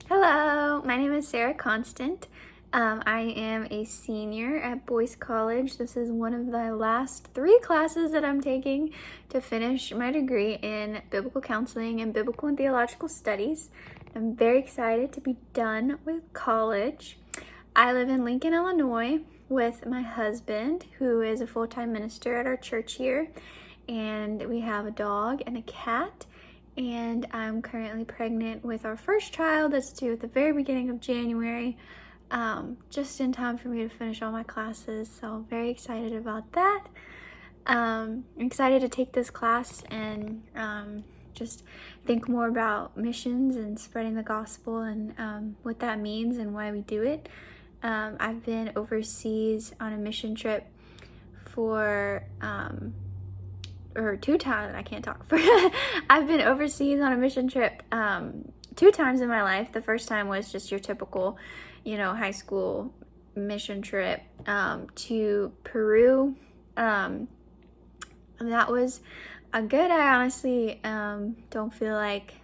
Hello, my name is Sarah Constant. I am a senior at Boyce College. This is one of the last 3 classes that I'm taking to finish my degree in biblical counseling and biblical and theological studies. I'm very excited to be done with college. I live in Lincoln, Illinois with my husband, who is a full-time minister at our church here, and we have a dog and a cat. And I'm currently pregnant with our first child that's due at the very beginning of January, just in time for me to finish all my classes. So very excited about that. I'm excited to take this class and just think more about missions and spreading the gospel and what that means and why we do it. I've been overseas on a mission trip for 2 times. I can't talk. I've been overseas on a mission trip 2 times in my life. The first time was just your typical, high school mission trip to Peru. And that was good. I honestly don't feel like,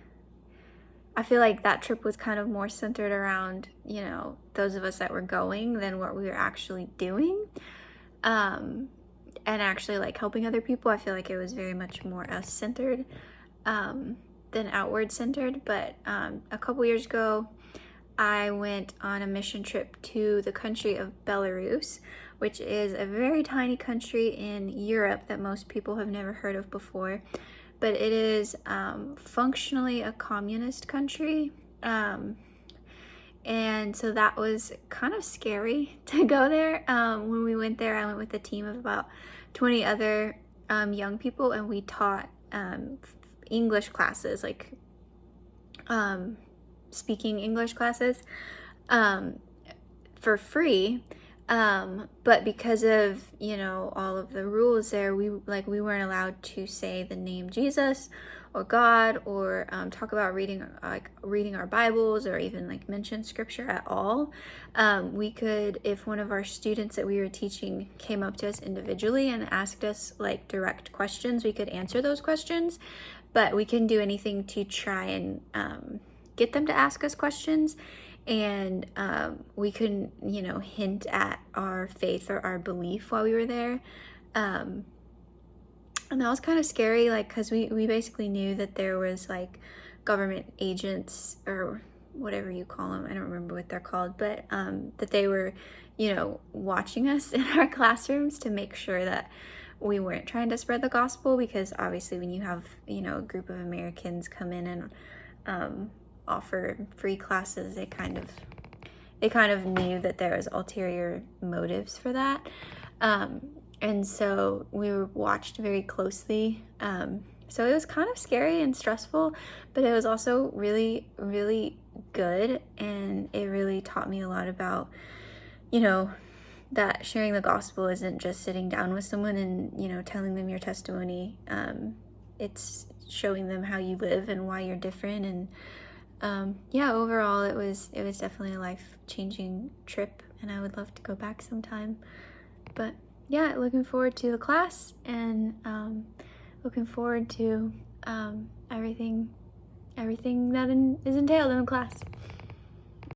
I feel like that trip was kind of more centered around, those of us that were going than what we were actually doing. And actually like helping other people. I feel like it was very much more us-centered than outward-centered. But a couple years ago, I went on a mission trip to the country of Belarus, which is a very tiny country in Europe that most people have never heard of before. But it is functionally a communist country. And so that was kind of scary to go there. When we went there, I went with a team of about 20 other young people, and we taught English classes, like speaking English classes for free. But because of, all of the rules there, we weren't allowed to say the name Jesus or God or talk about reading our Bibles or even mention scripture at all. We could, if one of our students that we were teaching came up to us individually and asked us direct questions, we could answer those questions, but we couldn't do anything to try and get them to ask us questions. And we couldn't, hint at our faith or our belief while we were there. And that was kind of scary, because we basically knew that there was government agents or whatever you call them. I don't remember what they're called, but that they were, watching us in our classrooms to make sure that we weren't trying to spread the gospel, because obviously when you have, a group of Americans come in and offer free classes, they kind of knew that there was ulterior motives for that. And so we were watched very closely. So it was kind of scary and stressful, but it was also really, really good. And it really taught me a lot about, that sharing the gospel isn't just sitting down with someone and, telling them your testimony. It's showing them how you live and why you're different. And overall, it was definitely a life-changing trip, and I would love to go back sometime. But yeah, looking forward to the class, and looking forward to everything that is entailed in the class.